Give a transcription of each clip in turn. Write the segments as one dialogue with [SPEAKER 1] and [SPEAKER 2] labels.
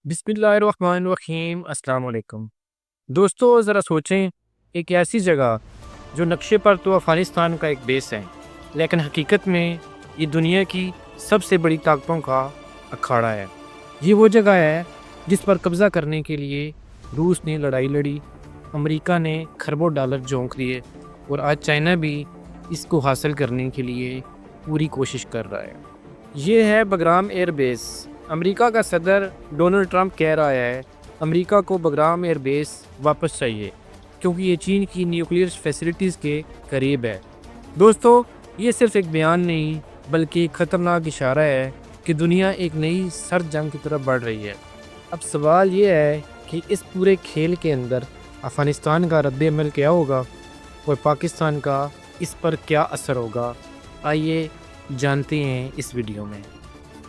[SPEAKER 1] बिस्मिल्लाहिर्रहमानिर्रहीम। अस्सलाम वालेकुम। दोस्तों ज़रा सोचें, एक ऐसी जगह जो नक्शे पर तो अफ़गानिस्तान का एक बेस है, लेकिन हकीकत में ये दुनिया की सबसे बड़ी ताकतों का अखाड़ा है। ये वो जगह है जिस पर कब्ज़ा करने के लिए रूस ने लड़ाई लड़ी, अमेरिका ने खरबों डॉलर झोंक दिए और आज चाइना भी इसको हासिल करने के लिए पूरी कोशिश कर रहा है। ये है बगराम एयर बेस। अमेरिका का सदर डोनाल्ड ट्रंप कह रहा है अमेरिका को बगराम एयर बेस वापस चाहिए क्योंकि ये चीन की न्यूक्लियर फैसिलिटीज़ के करीब है। दोस्तों, ये सिर्फ एक बयान नहीं बल्कि एक ख़तरनाक इशारा है कि दुनिया एक नई सर्द जंग की तरफ बढ़ रही है। अब सवाल ये है कि इस पूरे खेल के अंदर अफ़गानिस्तान का रद्द-ए-अमल क्या होगा और पाकिस्तान का इस पर क्या असर होगा। आइए जानते हैं इस वीडियो में।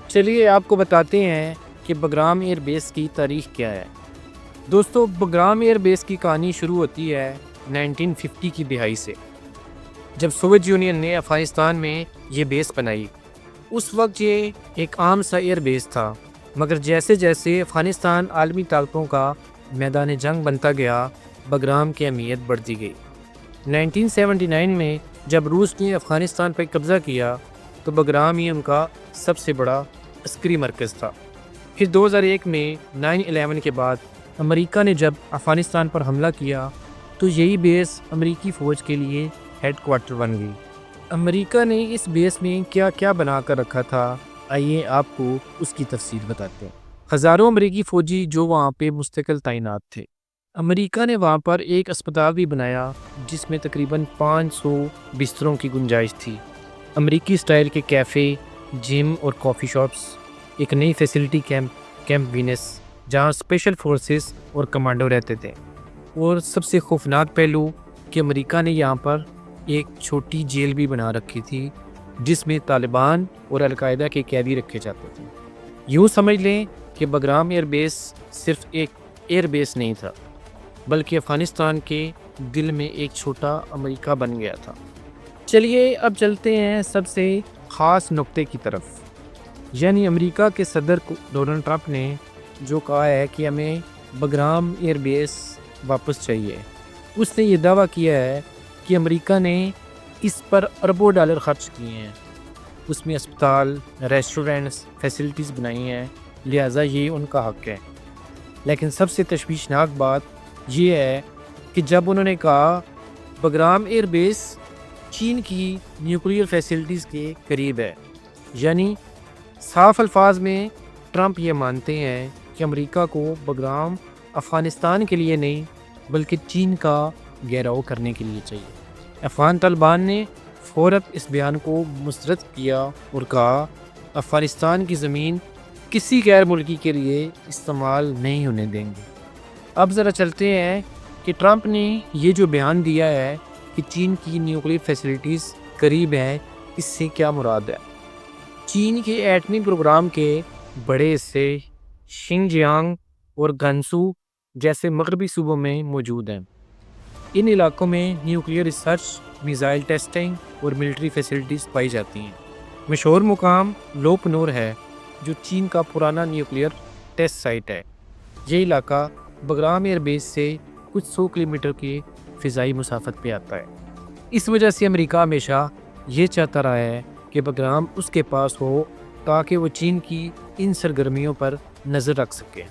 [SPEAKER 1] चलिए आपको बताते हैं कि बगराम एयर बेस की तारीख़ क्या है। दोस्तों, बगराम एयर बेस की कहानी शुरू होती है 1950 की दिहाई से, जब सोवियत यूनियन ने अफ़गानिस्तान में ये बेस बनाई। उस वक्त ये एक आम सा एयर बेस था, मगर जैसे जैसे अफ़गानिस्तान आलमी ताकतों का मैदान जंग बनता गया, बगराम की अहमियत बढ़ती गई। 1979 में जब रूस ने अफ़गानिस्तान पर कब्ज़ा किया तो बगराम ही उनका सबसे बड़ा अस्करी मरकज़ था। फिर 2001 में 9/11 के बाद अमेरिका ने जब अफ़गानिस्तान पर हमला किया तो यही बेस अमेरिकी फ़ौज के लिए हेड क्वार्टर बन गई। अमेरिका ने इस बेस में क्या क्या बना कर रखा था, आइए आपको उसकी तफसील बताते हैं। हज़ारों अमेरिकी फ़ौजी जो वहाँ पे मुस्तकिल तैनात थे। अमेरिका ने वहाँ पर एक अस्पताल भी बनाया जिसमें तकरीबन 500 बिस्तरों की गुंजाइश थी। अमेरिकी स्टाइल के कैफ़े, जिम और कॉफ़ी शॉप्स, एक नई फैसिलिटी कैंप वीनस जहाँ स्पेशल फोर्सेस और कमांडो रहते थे, और सबसे खौफनाक पहलू कि अमेरिका ने यहाँ पर एक छोटी जेल भी बना रखी थी जिसमें तालिबान और अलकायदा के कैदी रखे जाते थे। यूँ समझ लें कि बगराम एयर बेस सिर्फ एक एयर बेस नहीं था बल्कि अफ़गानिस्तान के दिल में एक छोटा अमेरिका बन गया था। चलिए अब चलते हैं सबसे ख़ास नुक्ते की तरफ, यानी अमेरिका के सदर डोनाल्ड ट्रंप ने जो कहा है कि हमें बगराम एयर बेस वापस चाहिए। उसने ये दावा किया है कि अमेरिका ने इस पर अरबों डॉलर खर्च किए हैं, उसमें अस्पताल, रेस्टोरेंट्स, फैसिलिटीज़ बनाई हैं, लिहाजा ये उनका हक़ है। लेकिन सबसे तशवीशनाक बात ये है कि जब उन्होंने कहा बगराम एयर बेस चीन की न्यूक्लियर फैसिलिटीज़ के करीब है, यानी साफ अल्फाज में ट्रंप ये मानते हैं कि अमेरिका को बगराम अफ़गानिस्तान के लिए नहीं बल्कि चीन का घेराव करने के लिए चाहिए। अफ़गान तालिबान ने फ़ौरन इस बयान को मुस्तरद किया और कहा अफ़गानिस्तान की ज़मीन किसी गैर मुल्की के लिए इस्तेमाल नहीं होने देंगे। अब ज़रा चलते हैं कि ट्रंप ने ये जो बयान दिया है कि चीन की न्यूक्लियर फैसिलिटीज़ करीब हैं, इससे क्या मुराद है। चीन के एटमी प्रोग्राम के बड़े हिस्से शिनजियांग और गंसू जैसे मगरबी सूबों में मौजूद हैं। इन इलाकों में न्यूक्लियर रिसर्च, मिसाइल टेस्टिंग और मिलिट्री फैसिलिटीज़ पाई जाती हैं। मशहूर मुकाम लोपनूर है जो चीन का पुराना न्यूक्लियर टेस्ट साइट है। ये इलाका बगराम एयर बेस से कुछ 100 किलोमीटर की फ़िज़ाई मुसाफत पे आता है। इस वजह से अमेरिका हमेशा ये चाहता रहा है कि बगराम उसके पास हो ताकि वो चीन की इन सरगर्मियों पर नज़र रख सके।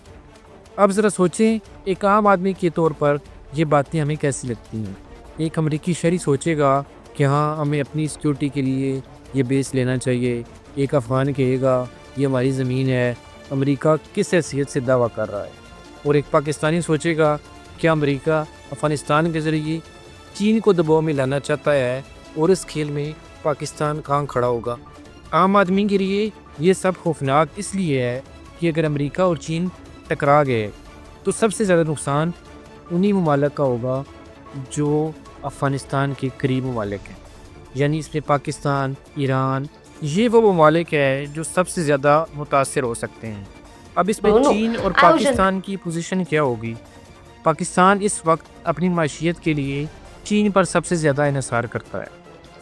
[SPEAKER 1] अब ज़रा सोचें, एक आम आदमी के तौर पर ये बातें हमें कैसी लगती हैं। एक अमेरिकी शहरी सोचेगा कि हाँ, हमें अपनी सिक्योरिटी के लिए ये बेस लेना चाहिए। एक अफ़गान कहेगा ये हमारी ज़मीन है, अमेरिका किस हैसियत से दावा कर रहा है। और एक पाकिस्तानी सोचेगा क्या अमेरिका अफ़गानिस्तान के ज़रिए चीन को दबाव में लाना चाहता है और इस खेल में पाकिस्तान कहाँ खड़ा होगा। आम आदमी के लिए ये सब खौफनाक इसलिए है कि अगर अमेरिका और चीन टकरा गए तो सबसे ज़्यादा नुकसान उन्हीं ममालिक का होगा जो अफ़गानिस्तान के करीब ममालिक हैं, यानी इसमें पाकिस्तान, ईरान, ये वो ममालिक है जो सबसे ज़्यादा मुतासर हो सकते हैं। अब इसमें चीन और पाकिस्तान की पोजीशन क्या होगी। पाकिस्तान इस वक्त अपनी माशियत के लिए चीन पर सबसे ज़्यादा इन्हिसार करता है।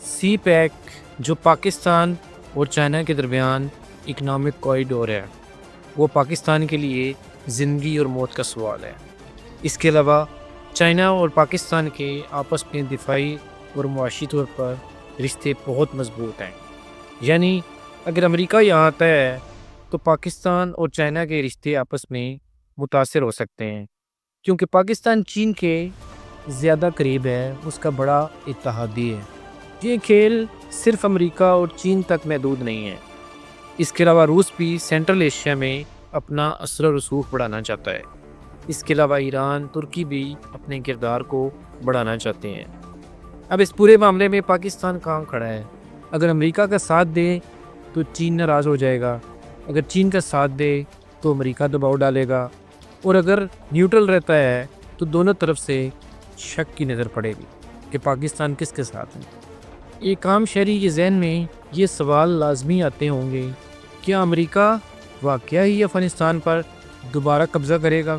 [SPEAKER 1] सी पैक जो पाकिस्तान और चाइना के दरमियान इकनॉमिक कॉरिडोर है, वो पाकिस्तान के लिए زندگی اور موت کا سوال ہے۔ اس کے علاوہ چائنا اور پاکستان کے آپس میں دفاعی اور معاشی طور پر رشتے بہت مضبوط ہیں، یعنی اگر امریکہ یہاں آتا ہے تو پاکستان اور چائنا کے رشتے آپس میں متاثر ہو سکتے ہیں، کیونکہ پاکستان چین کے زیادہ قریب ہے، اس کا بڑا اتحادی ہے۔ یہ کھیل صرف امریکہ اور چین تک محدود نہیں ہے، اس کے علاوہ روس بھی سینٹرل ایشیا میں اپنا اثر و رسوخ بڑھانا چاہتا ہے۔ اس کے علاوہ ایران، ترکی بھی اپنے کردار کو بڑھانا چاہتے ہیں۔ اب اس پورے معاملے میں پاکستان کہاں کھڑا ہے؟ اگر امریکہ کا ساتھ دے تو چین ناراض ہو جائے گا، اگر چین کا ساتھ دے تو امریکہ دباؤ ڈالے گا، اور اگر نیوٹرل رہتا ہے تو دونوں طرف سے شک کی نظر پڑے گی کہ پاکستان کس کے ساتھ ہے۔ ایک عام شہری کے ذہن میں یہ سوال لازمی آتے ہوں گے، کیا امریکہ واقعہ ہی افغانستان پر دوبارہ قبضہ کرے گا؟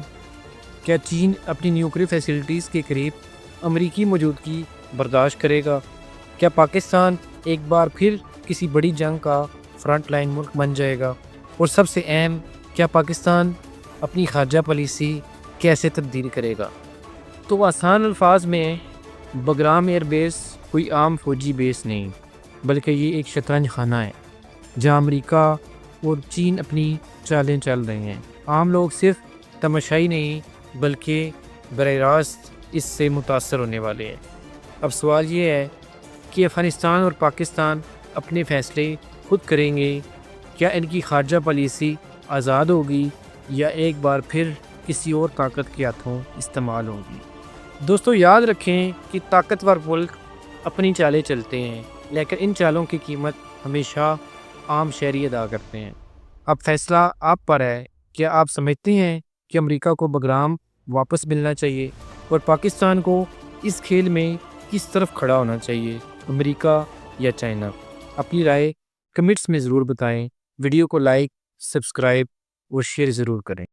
[SPEAKER 1] کیا چین اپنی نیوکلیئر فیسلٹیز کے قریب امریکی موجودگی برداشت کرے گا؟ کیا پاکستان ایک بار پھر کسی بڑی جنگ کا فرنٹ لائن ملک بن جائے گا؟ اور سب سے اہم، کیا پاکستان اپنی خارجہ پالیسی کیسے تبدیل کرے گا؟ تو آسان الفاظ میں، بگرام ایئر بیس کوئی عام فوجی بیس نہیں، بلکہ یہ ایک شطرنج خانہ ہے جہاں امریکہ اور چین اپنی چالیں چل رہے ہیں۔ عام لوگ صرف تماشائی نہیں بلکہ براہ راست اس سے متاثر ہونے والے ہیں۔ اب سوال یہ ہے کہ افغانستان اور پاکستان اپنے فیصلے خود کریں گے؟ کیا ان کی خارجہ پالیسی آزاد ہوگی یا ایک بار پھر کسی اور طاقت کے ہاتھوں استعمال ہوگی؟ دوستو یاد رکھیں کہ طاقتور ملک اپنی چالیں چلتے ہیں، لیکن ان چالوں کی قیمت ہمیشہ عام شہری ادا کرتے ہیں۔ اب فیصلہ آپ پر ہے، کیا آپ سمجھتے ہیں کہ امریکہ کو بگرام واپس ملنا چاہیے اور پاکستان کو اس کھیل میں کس طرف کھڑا ہونا چاہیے، امریکہ یا چائنا؟ اپنی رائے کمنٹس میں ضرور بتائیں، ویڈیو کو لائک، سبسکرائب اور شیئر ضرور کریں۔